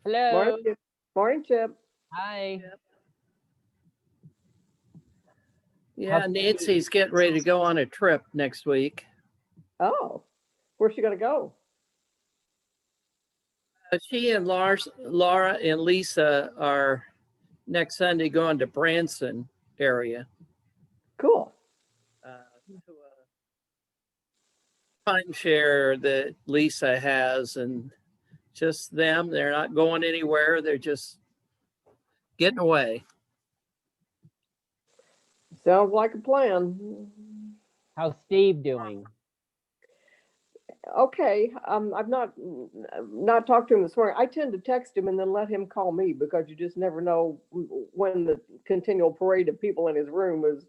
Morning, Hello. Chip. Morning, Chip. Hi. Yeah, Nancy's getting ready to go on a trip next week. Oh, where's she gonna go? She and Laura and Lisa are next Sunday going to Branson area Cool. to a timeshare that Lisa has, and just them. They're not going anywhere. They're just getting away. Sounds like a plan. How's Steve doing? Okay. I've not talked to him this morning. I tend to text him and then let him call me because you just never know when the continual parade of people in his room is,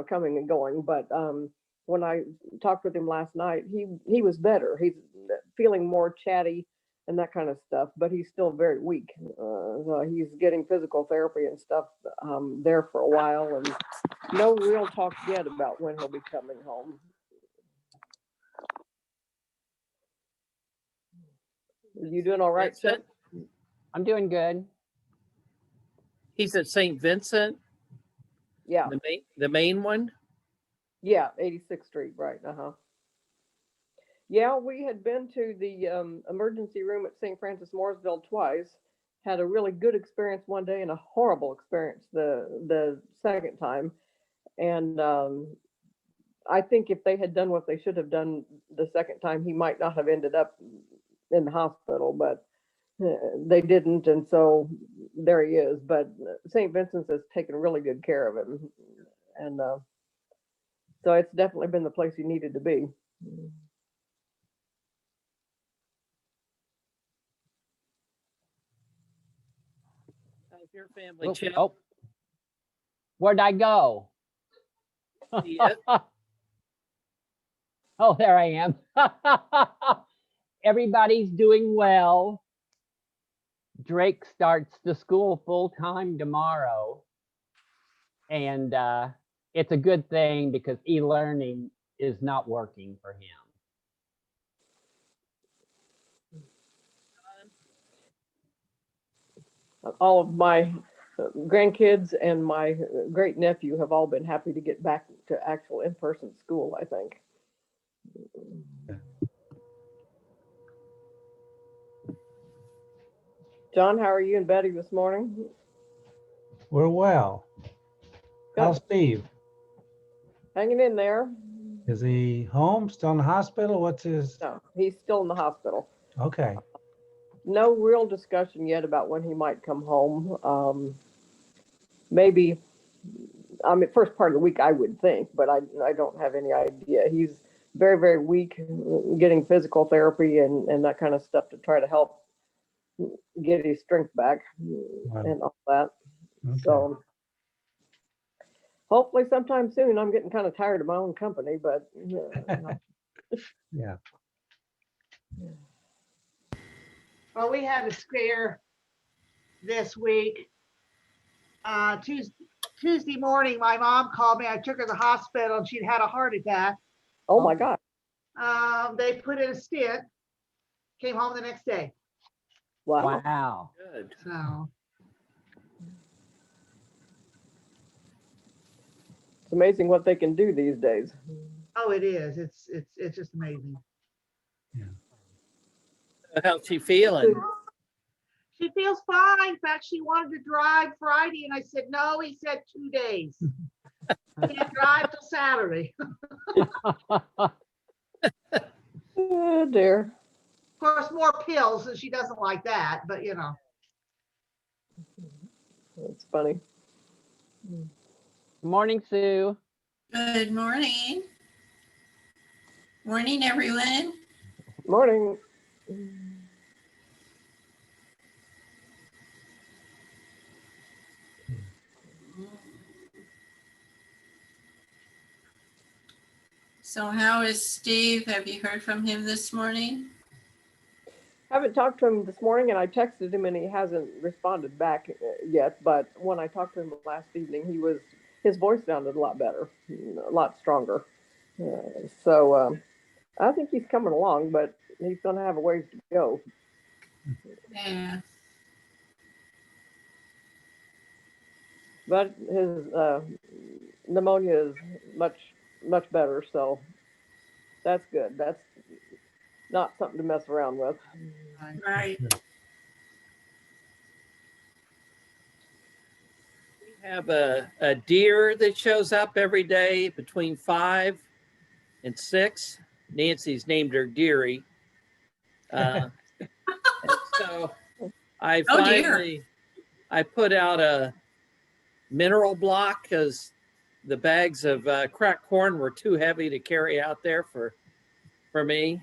coming and going. But when I talked with him last night, he was better. He's feeling more chatty and that kind of stuff, but he's still very weak. So he's getting physical therapy and stuff there for a while, and no real talk yet about when he'll be coming home. You doing all right, Chip? Vincent, I'm doing good. he's at St. Vincent, Yeah, the main one. yeah, 86th Street, right? Yeah, we had been to the emergency room at St. Francis Mooresville twice. Had a really good experience one day and a horrible experience the second time. And I think if they had done what they should have done the second time, he might not have ended up in the hospital, but they didn't, and so there he is. But St. Vincent's has taken really good care of him, and so it's definitely been the place he needed to be. How's your family, Oh, Chip? oh. Where'd I go? Yeah. Oh, there I am. Everybody's doing well. Drake starts the school full time tomorrow. And it's a good thing because e-learning is not working for him. All of my grandkids and my great nephew have all been happy to get back to actual in-person school, I think. John, how are you and Betty this morning? We're well. How's Steve? Hanging in there. Is he home, still in the hospital? What's his? No, he's still in the hospital. Okay. No real discussion yet about when he might come home. Maybe, first part of the week, I would think, but I don't have any idea. He's very, very weak, getting physical therapy and that kind of stuff to try to help get his strength back and all that. Okay. So hopefully sometime soon. I'm getting kind of tired of my own company, but Yeah. Well, we had a scare this week. Tuesday morning, my mom called me. I took her to the hospital and she'd had a heart attack. oh my God. They put in a stent, came home the next day. Wow. Wow. Good. So It's amazing what they can do these days. oh, it is. It's just amazing. How's she feeling? She feels fine. In fact, she wanted to drive Friday, and I said no. He said 2 days. Can't drive till Saturday. Oh dear. Of course, more pills, and she doesn't like that. But you know. That's funny. Morning, Sue. Good morning. Morning, everyone. Morning. So how is Steve? Have you heard from him this morning? Haven't talked to him this morning, and I texted him, and he hasn't responded back yet. But when I talked to him last evening, his voice sounded a lot better, a lot stronger. So I think he's coming along, but he's going to have a ways to go. Yeah. But his pneumonia is much better, so that's good. That's not something to mess around with. Right. We have a deer that shows up every day between 5 and 6. Nancy's named her Deary. And so I Oh, dear. finally, I put out a mineral block because the bags of cracked corn were too heavy to carry out there for me.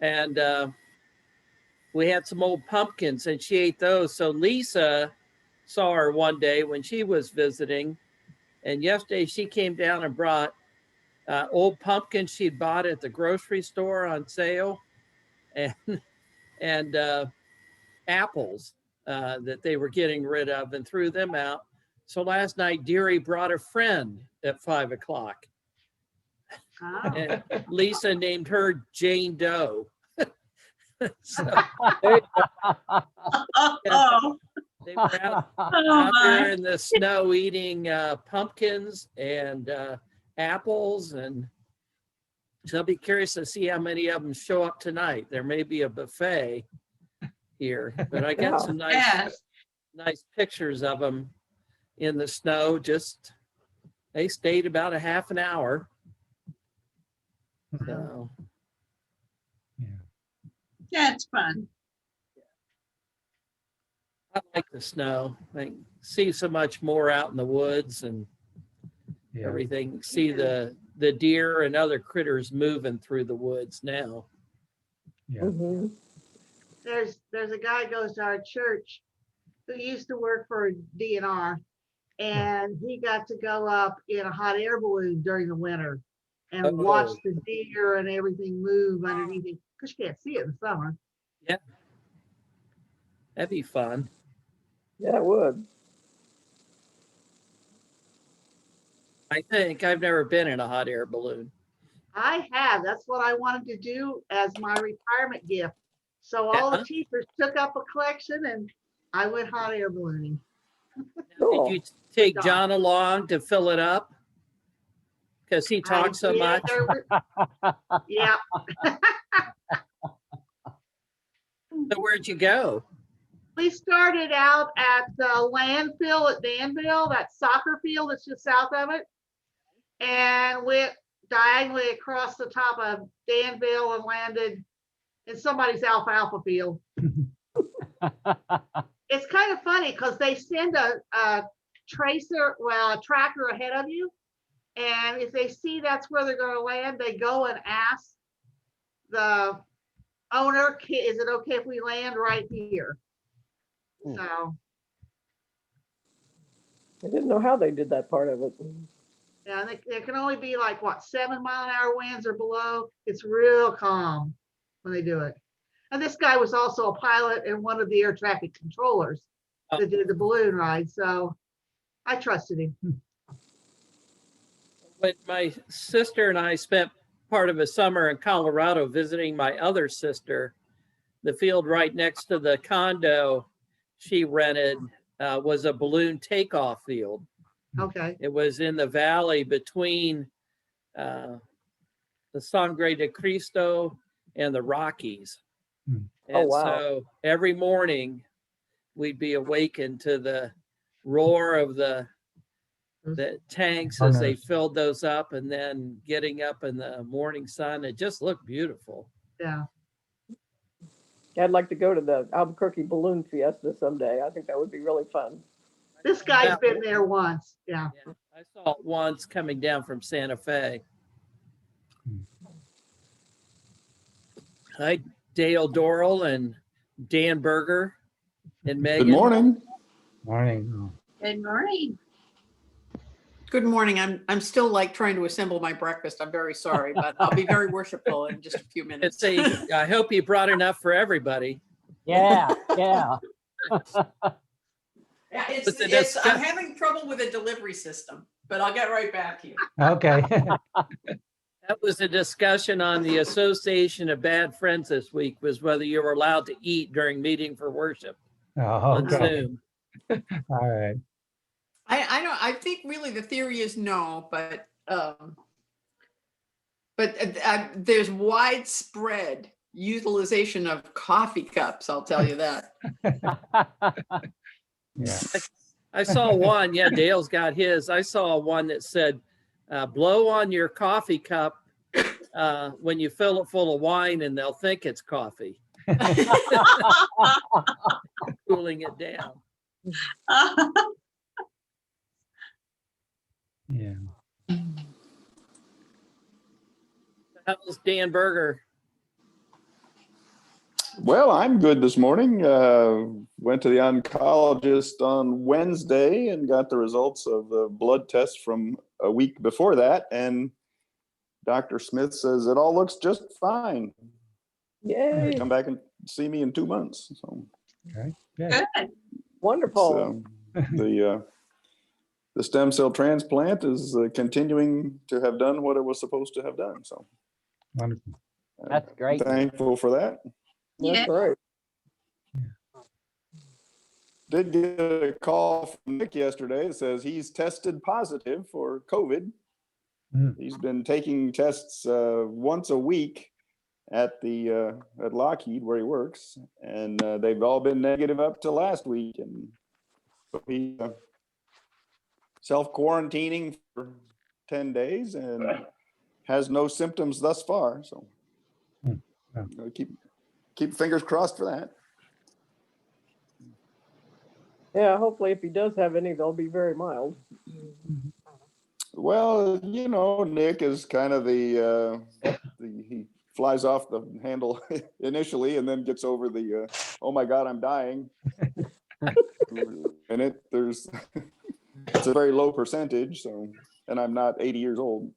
And we had some old pumpkins and she ate those. So Lisa saw her one day when she was visiting. And yesterday she came down and brought old pumpkins she'd bought at the grocery store on sale and apples that they were getting rid of and threw them out. So last night, Deary brought a friend at 5 o'clock. Oh. And Lisa named her Jane Doe. So Oh, they were out oh there my. in the snow eating pumpkins and apples. And so I'll be curious to see how many of them show up tonight. There may be a buffet here, but I got Yeah. some Yes. nice pictures of them in the snow. Just they stayed about a half an hour. So Yeah, it's fun. I like the snow. I see so much more out in the woods and Yeah. everything. See the deer and other critters moving through the woods now. Yeah. Mhm. There's a guy goes to our church who used to work for DNR, and he got to go up in a hot air balloon during the winter and Oh. watch the deer and everything move underneath it, because you can't see it in summer. That'd be fun. Yeah, it would. I think I've never been in a hot air balloon. I have. That's what I wanted to do as my retirement gift. So all the Yeah. teachers took up a collection and I went hot air ballooning. Cool. Did you take John along to fill it up? Because he talks so I did. much. Yeah. So where'd you go? We started out at the landfill at Danville, that soccer field that's just south of it. And went diagonally across the top of Danville and landed in somebody's alfalfa field. It's kind of funny because they send a tracer, well, a tracker ahead of you. And if they see that's where they're going to land, they go and ask the owner, is it okay if we land right here? Hmm. So, I didn't know how they did that part of it. yeah, there can only be like, what, 7-mile-an-hour winds or below. It's real calm when they do it. And this guy was also a pilot and one of the air traffic controllers that did the balloon ride. So I trusted him. When my sister and I spent part of a summer in Colorado visiting my other sister, the field right next to the condo she rented was a balloon takeoff field. Okay. It was in the valley between the Sangre de Cristo and the Rockies. Hmm. And Oh, wow. so every morning we'd be awakened to the roar of the tanks as they Burners. filled those up, and then getting up in the morning sun. It just looked beautiful. Yeah. I'd like to go to the Albuquerque Balloon Fiesta someday. I think that would be really fun. This guy's been there once. Yeah. Yeah, I saw it once coming down from Santa Fe. Hi, Dale Dorrell and Dan Berger and Megan. Good morning. Morning. Good morning. Good morning. I'm still like trying to assemble my breakfast. I'm very sorry, but I'll be very worshipful in just a few minutes. I hope you brought enough for everybody. Yeah, yeah. Yeah, But the I'm having trouble with a delivery system, but I'll get right back to you. Okay. That was a discussion on the Association of Bad Friends this week, was whether you were allowed to eat during meeting for worship Oh, on okay. Zoom. All right. I think really the theory is no, but there's widespread utilization of coffee cups, I'll tell you that. Yeah. I saw one. Yeah, Dale's got his. I saw one that said, blow on your coffee cup when you fill it full of wine and they'll think it's coffee, cooling it down. Yeah. How's Dan Berger? Well, I'm good this morning. Went to the oncologist on Wednesday and got the results of the blood test from a week before that. And Dr. Smith says it all looks just fine. Yay, Come back and see me in 2 months. So Okay. Yeah. Good. wonderful. the stem cell transplant is continuing to have done what it was supposed to have done. So Wonderful. That's great. thankful for that. That's right. Did get a call from Nick yesterday that says he's tested positive for COVID. He's been taking tests once a week at Lockheed where he works, and they've all been negative up to last week. And so he self-quarantining for 10 days and has no symptoms thus far. So keep fingers crossed for that. Yeah, hopefully if he does have any, they'll be very mild. Well, Nick is kind of he flies off the handle initially and then gets over the, oh my God, I'm dying. And it's a very low percentage. So, and I'm not 80 years old.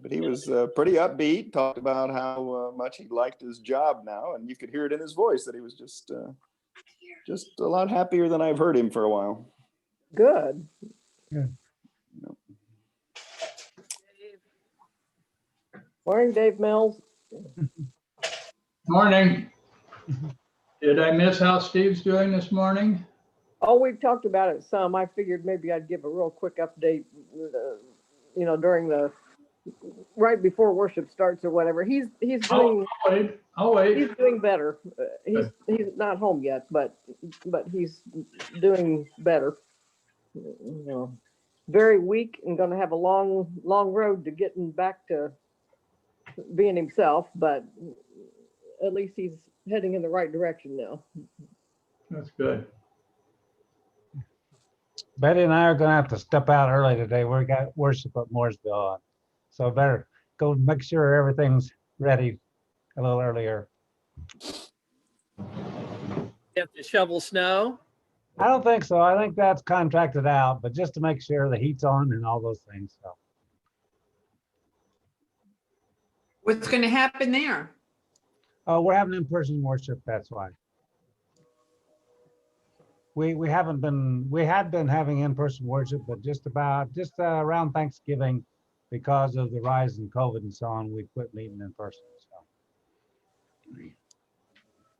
But he was pretty upbeat, talked about how much he liked his job now. And you could hear it in his voice that he was just a lot happier than I've heard him for a while. Good. Morning, Dave Mills. Morning. Did I miss how Steve's doing this morning? Oh, we've talked about it some. I figured maybe I'd give a real quick update, during right before worship starts or whatever. He's doing. I'll wait. He's doing better. He's not home yet, but he's doing better. Very weak and going to have a long road to getting back to being himself, but at least he's heading in the right direction now. That's good. Betty and I are going to have to step out early today. We got worship at Mooresville on. So better go make sure everything's ready a little earlier. You have to shovel snow? I don't think so. I think that's contracted out, but just to make sure the heat's on and all those things. So What's going to happen there? we're having in-person worship. That's why. We had been having in-person worship, but just around Thanksgiving, because of the rise in COVID and so on, we quit meeting in person. So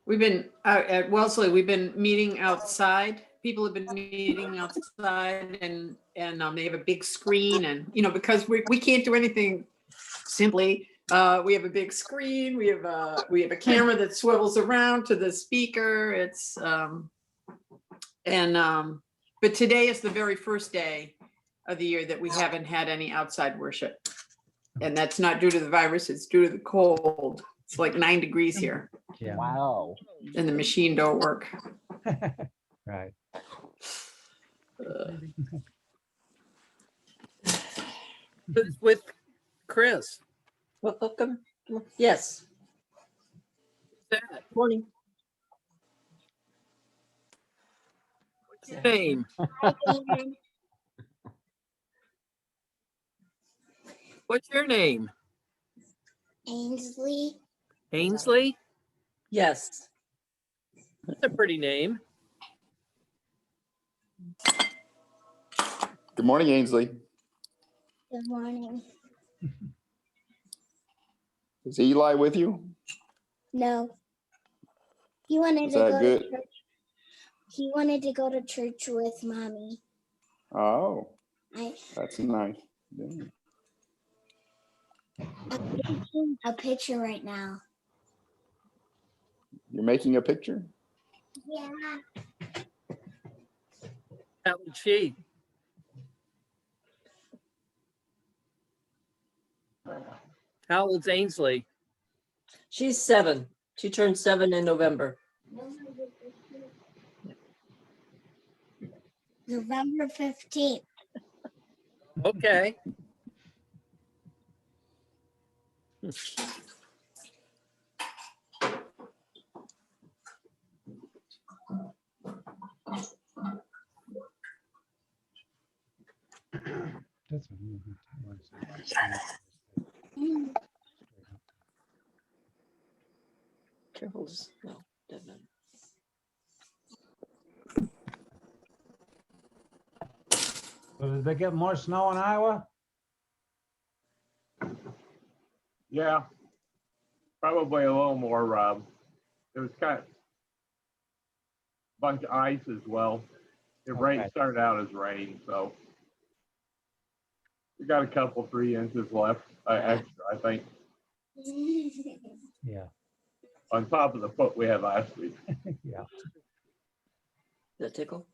We've been at Wellesley, we've been meeting outside. People have been meeting outside and they have a big screen and, because we can't do anything simply. We have a big screen. We have a camera that swivels around to the speaker. But today is the very first day of the year that we haven't had any outside worship. And that's not due to the virus, it's due to the cold. It's like 9 degrees here. yeah. Wow. And the machine don't work. Right. With Chris. Welcome. Yes. That, Morning. what's your name? What's your name? Ainsley. Ainsley? Yes. That's a pretty name. Good morning, Ainsley. Good morning. Is Eli with you? No. He wanted Is to that go good? to church. He wanted to go to church with mommy. Oh, I, that's nice. Yeah. I'm taking a picture right now. You're making a picture? Yeah. How old she? How old's Ainsley? She's 7. She turned 7 in November. November 15th. Okay. That's Carol's, no, doesn't matter. So did they get more snow in Iowa? Yeah, probably a little more, Rob. It was kind of bunch of ice as well. It rain Okay. started out as rain, so we got a couple, 3 inches left, extra, I think, Yeah. on top of the foot we had last week. Yeah. Does that tickle?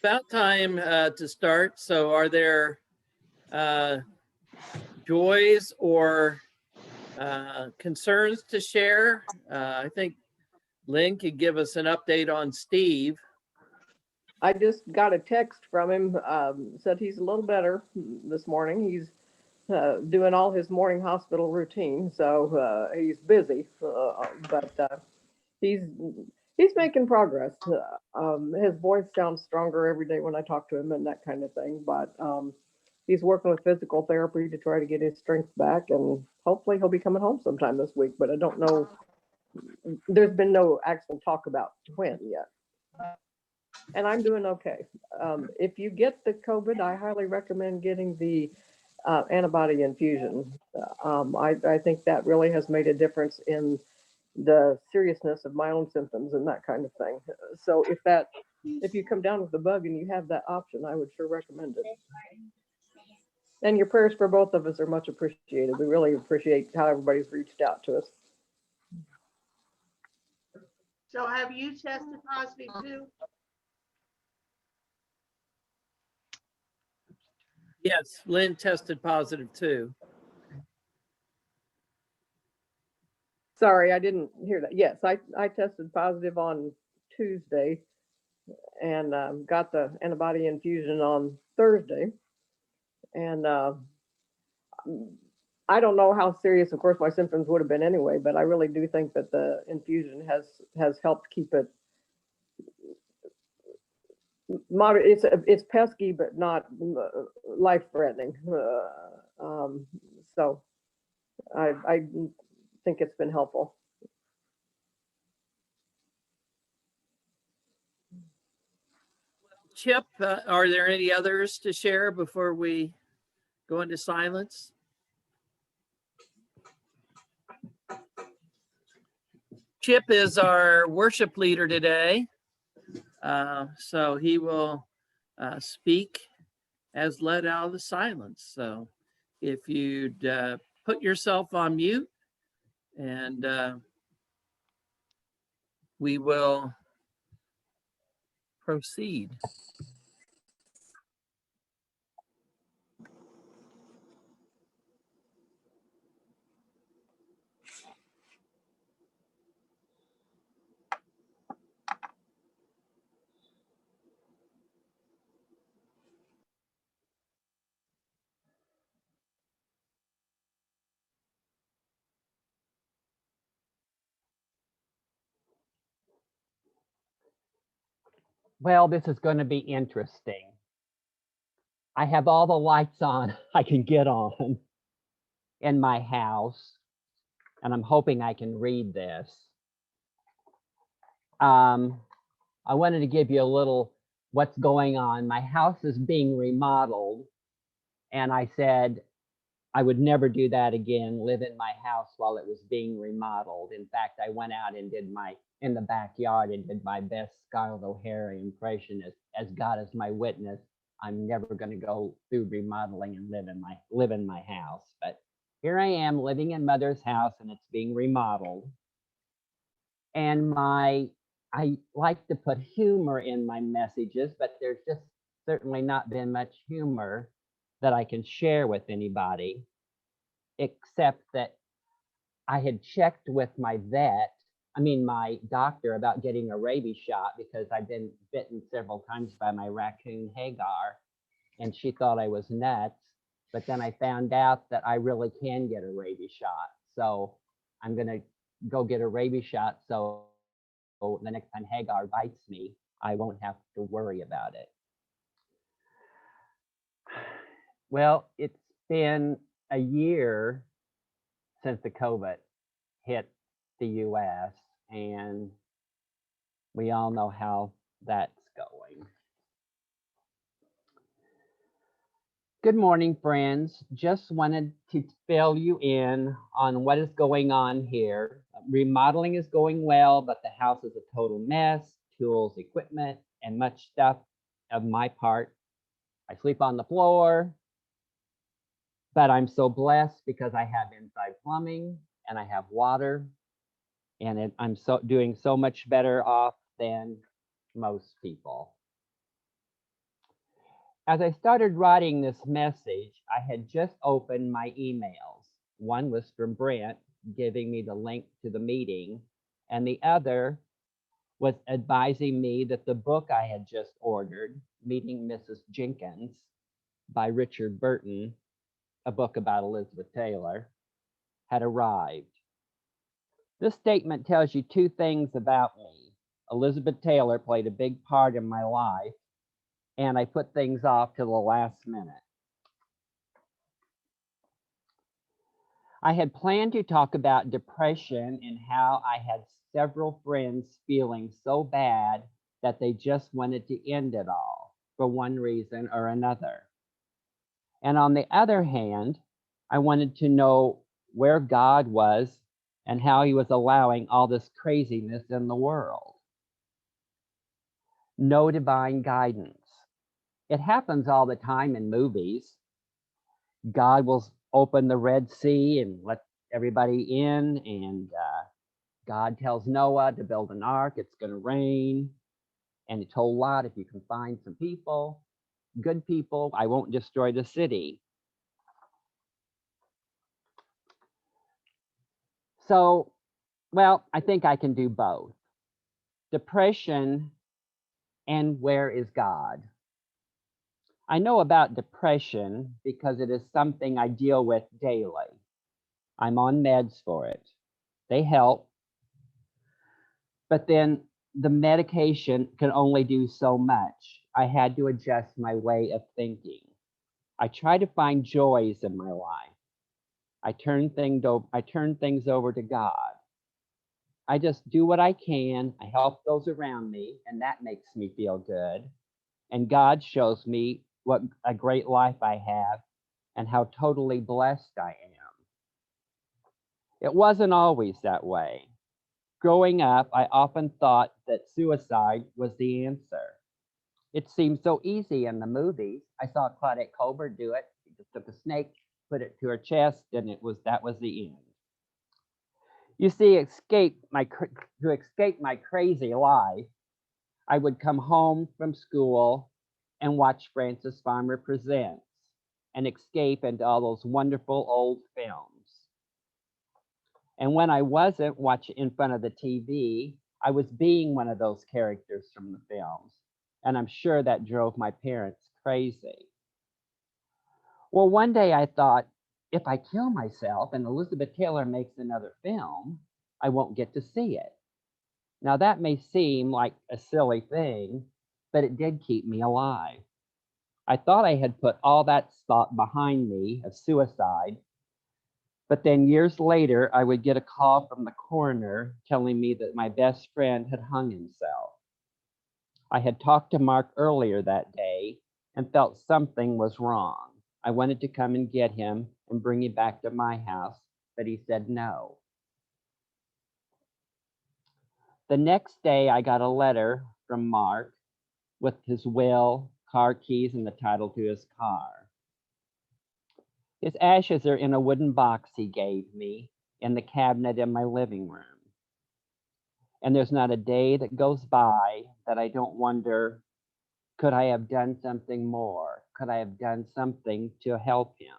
About time to start. So are there joys or concerns to share? I think Lynn could give us an update on Steve. I just got a text from him, said he's a little better this morning. He's doing all his morning hospital routine, so he's busy, but he's making progress. His voice sounds stronger every day when I talk to him and that kind of thing, but he's working with physical therapy to try to get his strength back, and hopefully he'll be coming home sometime this week, but I don't know. There's been no actual talk about when yet. And I'm doing okay. If you get the COVID, I highly recommend getting the antibody infusion. I think that really has made a difference in the seriousness of my own symptoms and that kind of thing. So if you come down with the bug and you have that option, I would sure recommend it. And your prayers for both of us are much appreciated. We really appreciate how everybody's reached out to us. So have you tested positive too? Yes, Lynn tested positive too. Sorry, I didn't hear that. Yes, I tested positive on Tuesday and got the antibody infusion on Thursday. And I don't know how serious, of course, my symptoms would have been anyway, but I really do think that the infusion has helped keep it moderate. It's pesky, but not life-threatening. So I think it's been helpful. Chip, are there any others to share before we go into silence? Chip is our worship leader today, so he will speak as led out of the silence. So if you'd put yourself on mute, and we will proceed. Well, this is going to be interesting. I have all the lights on I can get on in my house, and I'm hoping I can read this. I wanted to give you a little what's going on. My house is being remodeled, and I said, I would never do that again, live in my house while it was being remodeled. In fact, I went out and did in the backyard and did my best Scarlett O'Hara impression as God is my witness. I'm never going to go through remodeling and live in my house. But here I am living in Mother's house and it's being remodeled. And I like to put humor in my messages, but there's just certainly not been much humor that I can share with anybody, except that I had checked with my my doctor about getting a rabies shot because I've been bitten several times by my raccoon Hagar, and she thought I was nuts. But then I found out that I really can get a rabies shot. So I'm going to go get a rabies shot. So the next time Hagar bites me, I won't have to worry about it. Well, it's been a year since the COVID hit the US, and we all know how that's going. Good morning, friends. Just wanted to fill you in on what is going on here. Remodeling is going well, but the house is a total mess, tools, equipment, and much stuff of my part. I sleep on the floor, but I'm so blessed because I have inside plumbing and I have water, and I'm doing so much better off than most people. As I started writing this message, I had just opened my emails. One was from Brent giving me the link to the meeting, and the other was advising me that the book I had just ordered, Meeting Mrs. Jenkins by Richard Burton, a book about Elizabeth Taylor, had arrived. This statement tells you two things about me. Elizabeth Taylor played a big part in my life, and I put things off to the last minute. I had planned to talk about depression and how I had several friends feeling so bad that they just wanted to end it all for one reason or another. And on the other hand, I wanted to know where God was and how he was allowing all this craziness in the world. No divine guidance. It happens all the time in movies. God will open the Red Sea and let everybody in, and God tells Noah to build an ark. It's going to rain. And he told Lot, if you can find some people, good people, I won't destroy the city. So, well, I think I can do both. Depression and where is God? I know about depression because it is something I deal with daily. I'm on meds for it. They help. But then the medication can only do so much. I had to adjust my way of thinking. I try to find joys in my life. I turn things over to God. I just do what I can. I help those around me, and that makes me feel good. And God shows me what a great life I have and how totally blessed I am. It wasn't always that way. Growing up, I often thought that suicide was the answer. It seemed so easy in the movies. I saw Claudette Colbert do it. She just took a snake, put it to her chest, and that was the end. You see, to escape my crazy life, I would come home from school and watch Francis Farmer Presents and escape into all those wonderful old films. And when I wasn't watching in front of the TV, I was being one of those characters from the films. And I'm sure that drove my parents crazy. Well, one day I thought, if I kill myself and Elizabeth Taylor makes another film, I won't get to see it. Now, that may seem like a silly thing, but it did keep me alive. I thought I had put all that thought behind me of suicide, but then years later, I would get a call from the coroner telling me that my best friend had hung himself. I had talked to Mark earlier that day and felt something was wrong. I wanted to come and get him and bring you back to my house, but he said no. The next day, I got a letter from Mark with his will, car keys, and the title to his car. His ashes are in a wooden box he gave me in the cabinet in my living room. And there's not a day that goes by that I don't wonder, could I have done something more? Could I have done something to help him?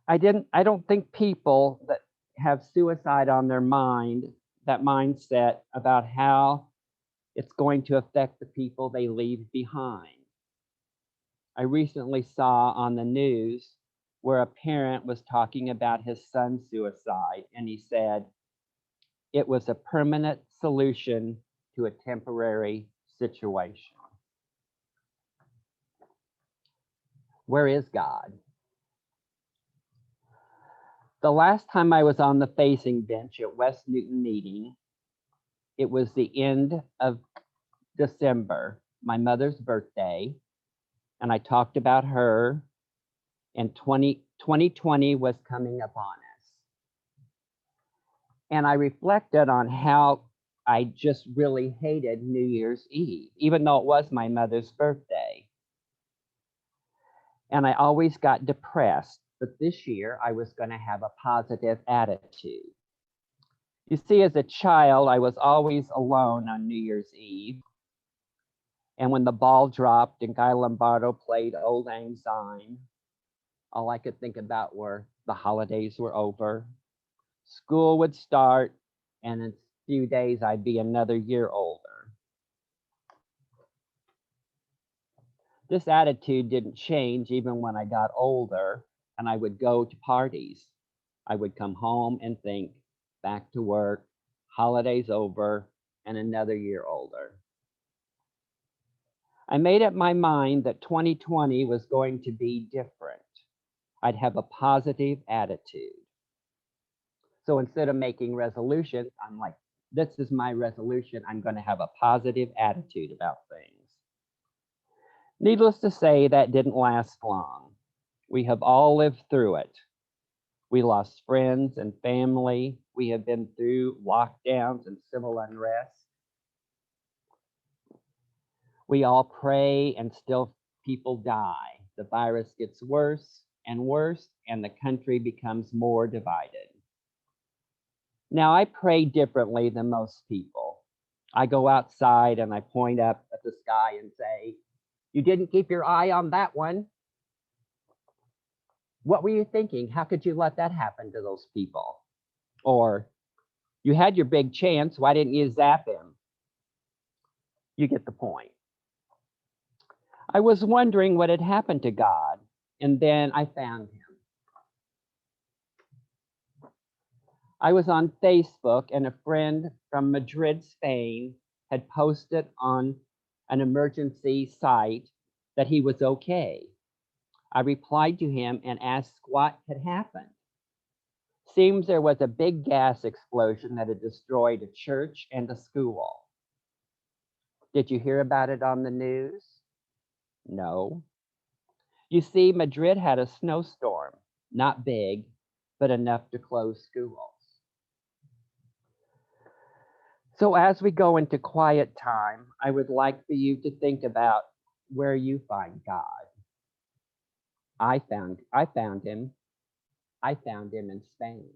I don't think people that have suicide on their mind, that mindset about how it's going to affect the people they leave behind. I recently saw on the news where a parent was talking about his son's suicide, and he said it was a permanent solution to a temporary situation. Where is God? The last time I was on the facing bench at West Newton meeting, it was the end of December, my mother's birthday, and I talked about her, and 2020 was coming upon us. And I reflected on how I just really hated New Year's Eve, even though it was my mother's birthday. And I always got depressed, but this year I was going to have a positive attitude. You see, as a child, I was always alone on New Year's Eve. And when the ball dropped and Guy Lombardo played Old Lang Syne, all I could think about were the holidays were over. School would start, and in a few days, I'd be another year older. This attitude didn't change even when I got older and I would go to parties. I would come home and think, back to work, holidays over, and another year older. I made up my mind that 2020 was going to be different. I'd have a positive attitude. So instead of making resolutions, I'm like, this is my resolution. I'm going to have a positive attitude about things. Needless to say, that didn't last long. We have all lived through it. We lost friends and family. We have been through lockdowns and civil unrest. We all pray and still people die. The virus gets worse, and the country becomes more divided. Now, I pray differently than most people. I go outside and I point up at the sky and say, you didn't keep your eye on that one. What were you thinking? How could you let that happen to those people? Or, you had your big chance. Why didn't you zap him? You get the point. I was wondering what had happened to God, and then I found him. I was on Facebook, and a friend from Madrid, Spain, had posted on an emergency site that he was okay. I replied to him and asked what had happened. Seems there was a big gas explosion that had destroyed a church and a school. Did you hear about it on the news? No. You see, Madrid had a snowstorm, not big, but enough to close schools. So as we go into quiet time, I would like for you to think about where you find God. I found him. I found him in Spain.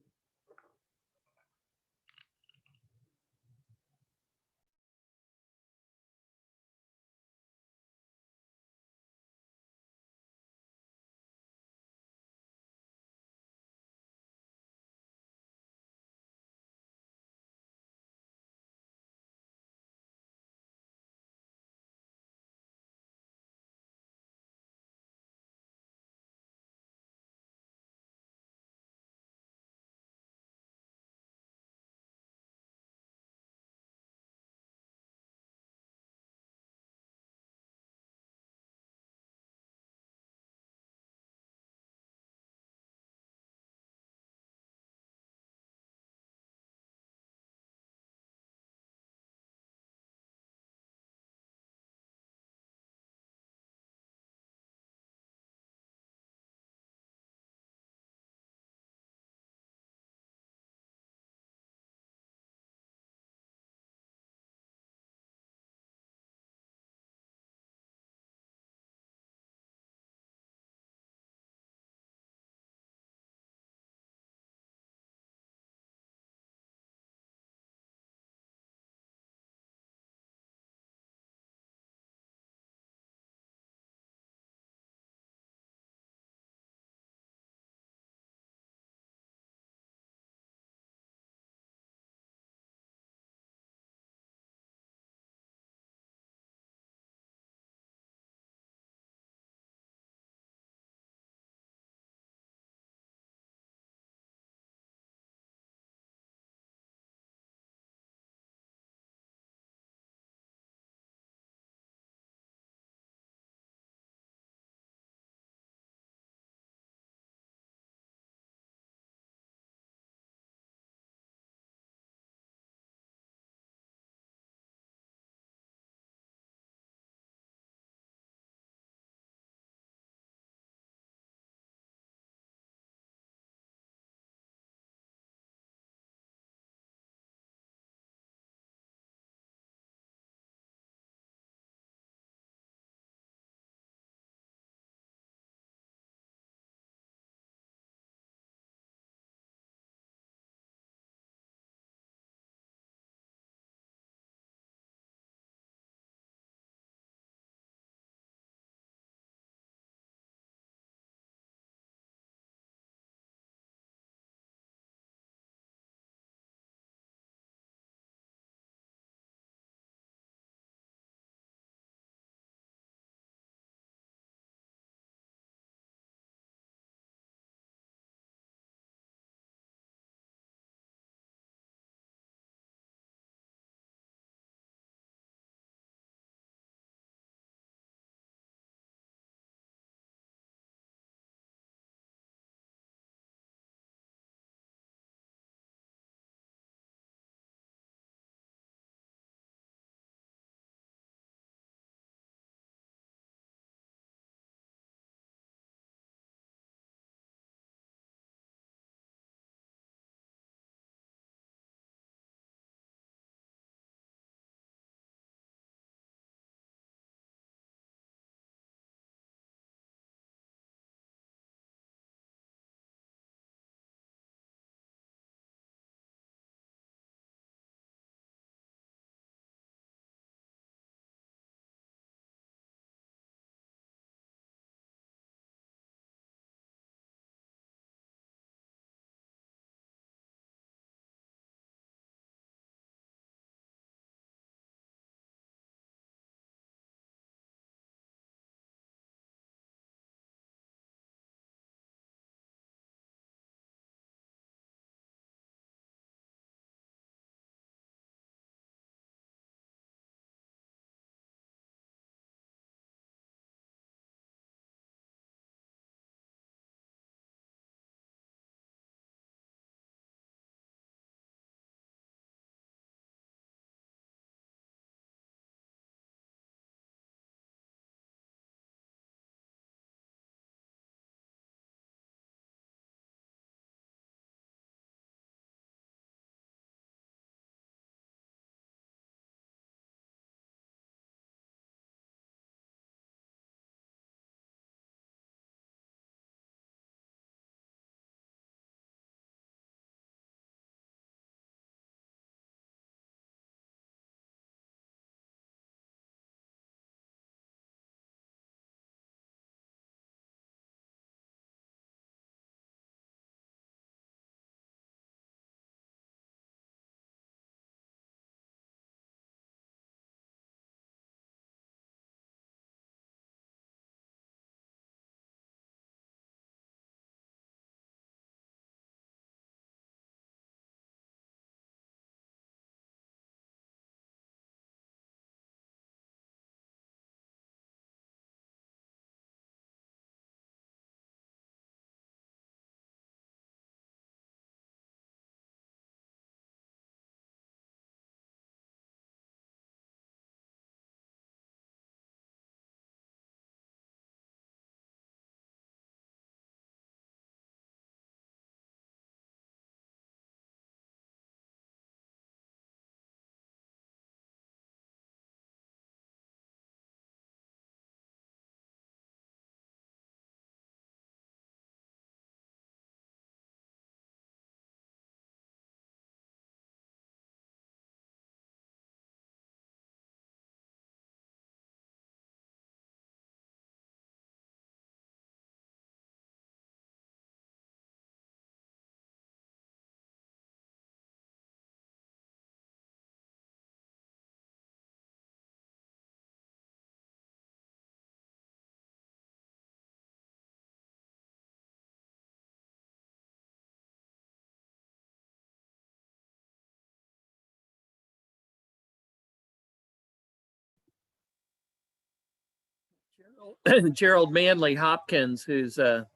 Gerald Manley Hopkins, who's a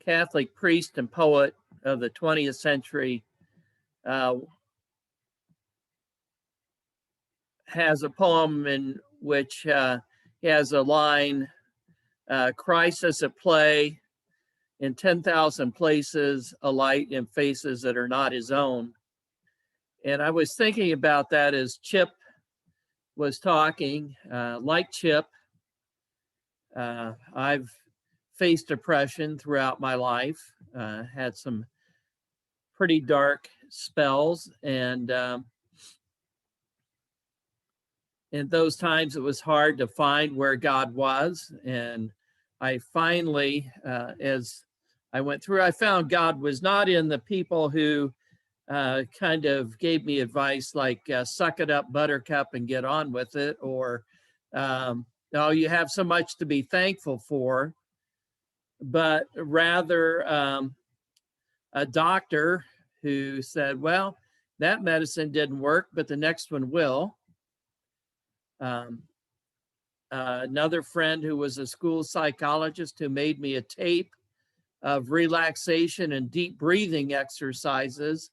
Catholic priest and poet of the 20th century, has a poem in which he has a line, Christ is at play in 10,000 places, a light in faces that are not his own. And I was thinking about that as Chip was talking. Like Chip, I've faced depression throughout my life, had some pretty dark spells, and in those times it was hard to find where God was. And I finally, as I went through, I found God was not in the people who kind of gave me advice like suck it up, buttercup, and get on with it, or oh, you have so much to be thankful for, but rather a doctor who said, well, that medicine didn't work, but the next one will. Another friend who was a school psychologist who made me a tape of relaxation and deep breathing exercises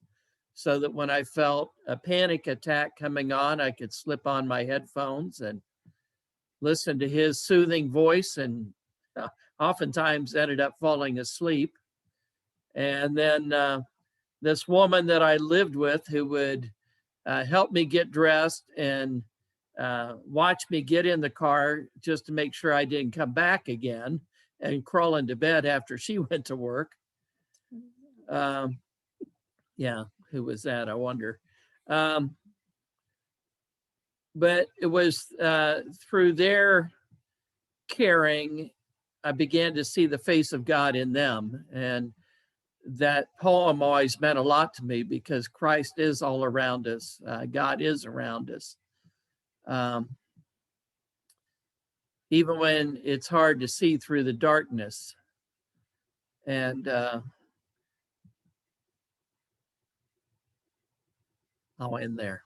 so that when I felt a panic attack coming on, I could slip on my headphones and listen to his soothing voice, and oftentimes ended up falling asleep. And then this woman that I lived with who would help me get dressed and watch me get in the car just to make sure I didn't come back again and crawl into bed after she went to work. Yeah, who was that? I wonder. But it was through their caring, I began to see the face of God in them. And that poem always meant a lot to me because Christ is all around us. God is around us. Even when it's hard to see through the darkness. And I'll end there.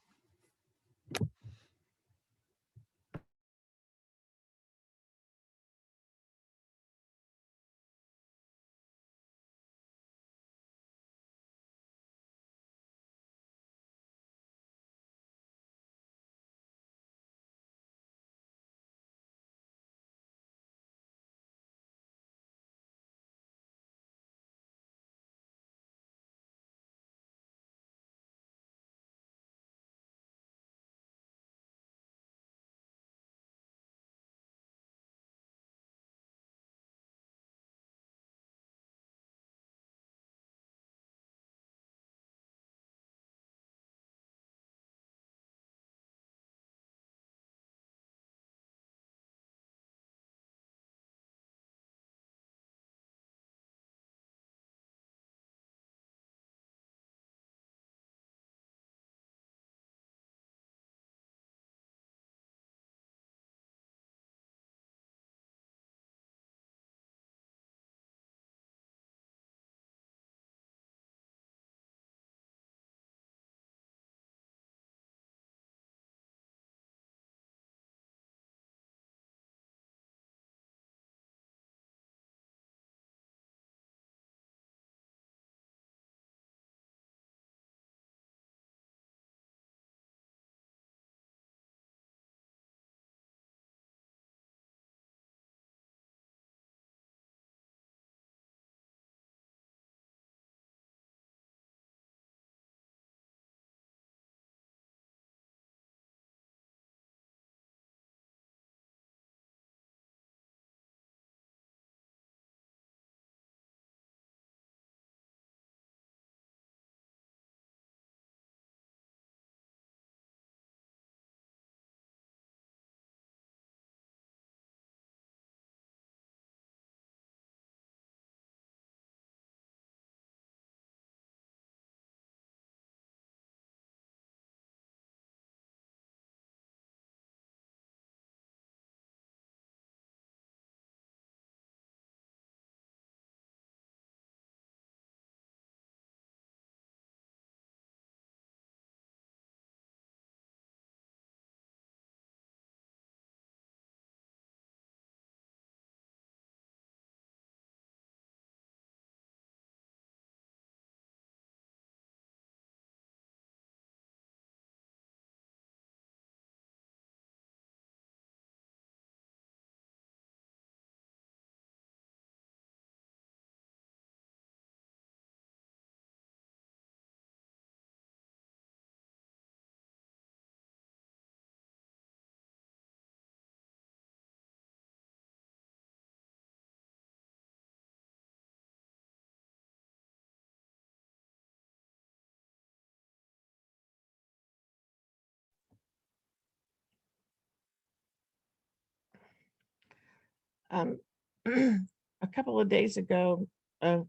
A couple of days ago, a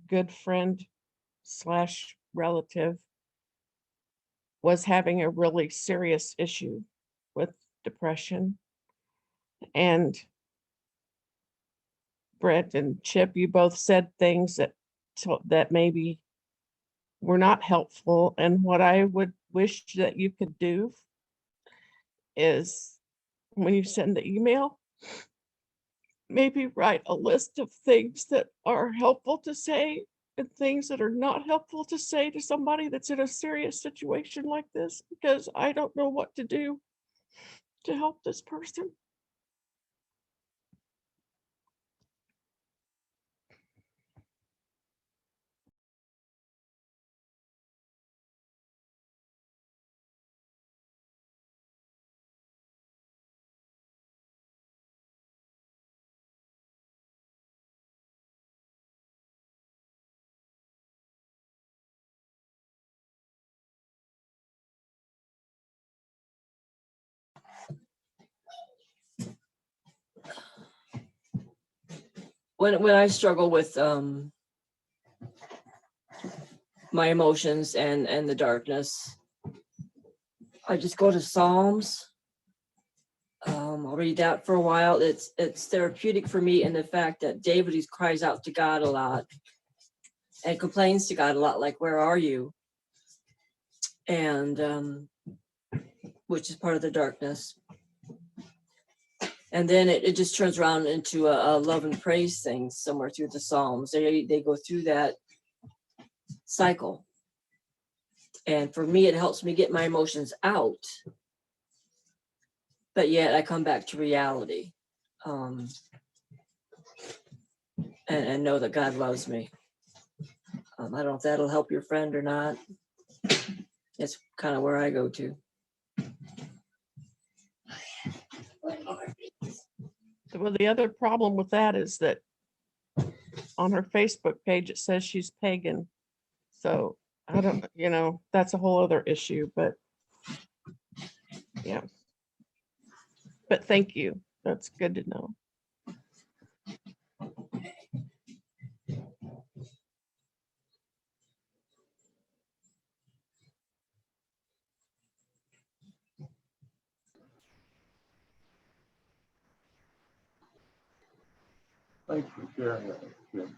good friend slash relative was having a really serious issue with depression. And Brett and Chip, you both said things that maybe were not helpful. And what I would wish that you could do is when you send the email, maybe write a list of things that are helpful to say and things that are not helpful to say to somebody that's in a serious situation like this, because I don't know what to do to help this person. When I struggle with my emotions and the darkness, I just go to Psalms. I'll read that for a while. It's therapeutic for me in the fact that David, he cries out to God a lot and complains to God a lot, like, where are you? And which is part of the darkness. And then it just turns around into a love and praise thing somewhere through the Psalms. They go through that cycle. And for me, it helps me get my emotions out. But yet I come back to reality and know that God loves me. I don't know if that'll help your friend or not. It's kind of where I go to. Well, the other problem with that is that on her Facebook page, it says she's pagan. So I don't, that's a whole other issue, but yeah. But thank you. That's good to know. Thanks for sharing that, Jim.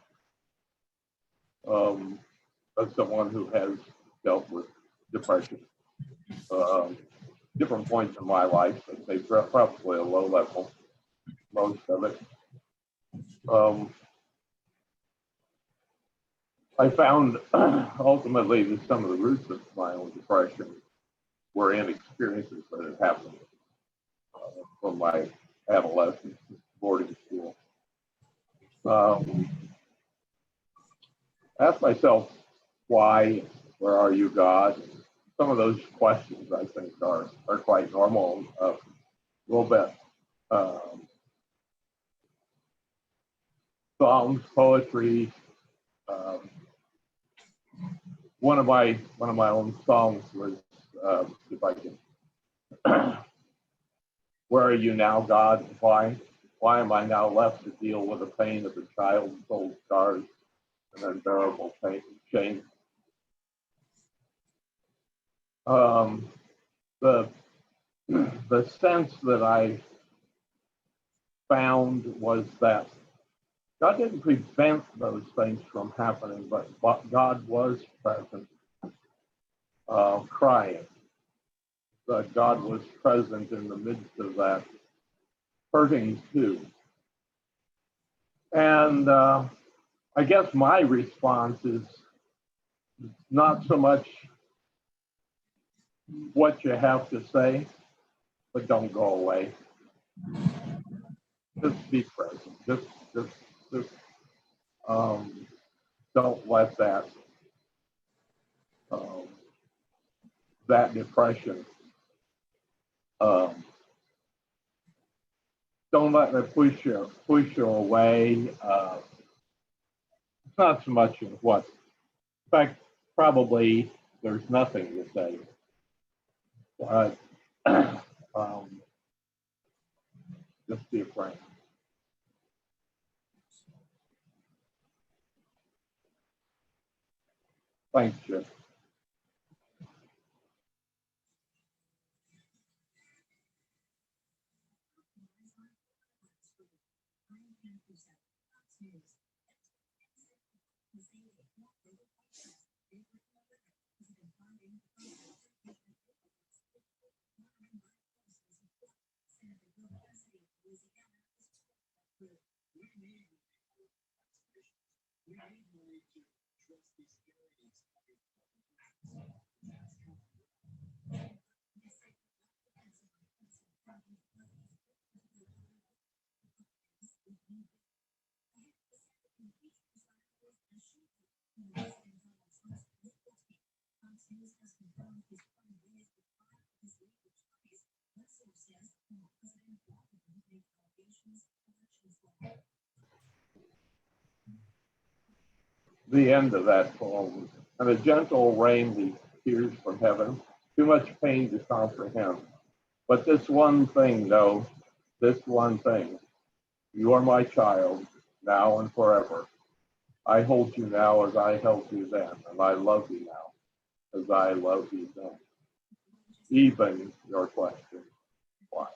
As someone who has dealt with depression, different points in my life, I'd say probably a low level, most of it. I found ultimately that some of the roots of my own depression were in experiences that had happened from my adolescence, boarding school. Ask myself, why, where are you, God? Some of those questions, I think, are quite normal, a little bit. Songs, poetry. One of my own songs was, if I can, where are you now, God? Why am I now left to deal with the pain of a child's soul scars and unbearable pain, shame? The sense that I found was that God didn't prevent those things from happening, but God was present, crying. That God was present in the midst of that, hurting too. And I guess my response is not so much what you have to say, but don't go away. Just be present. Just don't let that that depression. Don't let it push you away. It's not so much of what. In fact, probably there's nothing to say. But just be a friend. Thanks, Jim. The end of that poem. And a gentle rain leaves tears from heaven, too much pain to comprehend. But this one thing, though, this one thing, you are my child, now and forever. I hold you now as I held you then, and I love you now as I love you then. Even your question, why?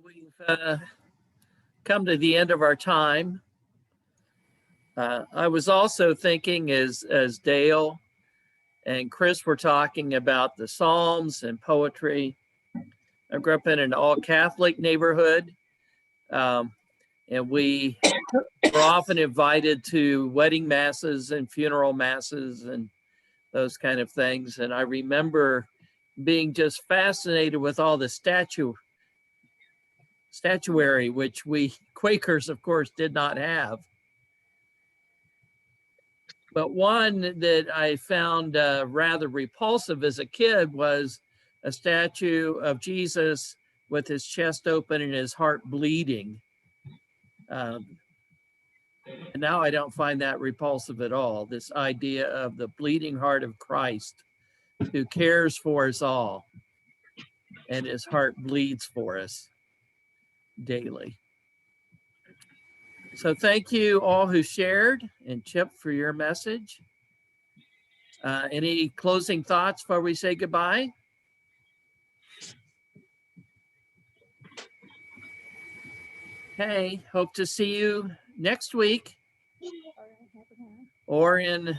We've come to the end of our time. I was also thinking as Dale and Chris were talking about the Psalms and poetry. I grew up in an all Catholic neighborhood, and we were often invited to wedding masses and funeral masses and those kind of things. And I remember being just fascinated with all the statuary, which we Quakers, of course, did not have. But one that I found rather repulsive as a kid was a statue of Jesus with his chest open and his heart bleeding. And now I don't find that repulsive at all. This idea of the bleeding heart of Christ who cares for us all and his heart bleeds for us daily. So thank you all who shared, and Chip for your message. Any closing thoughts before we say goodbye? Okay, hope to see you next week or in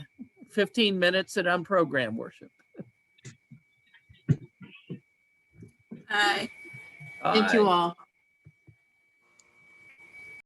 15 minutes at Unprogrammed Worship. Hi. Thank you all.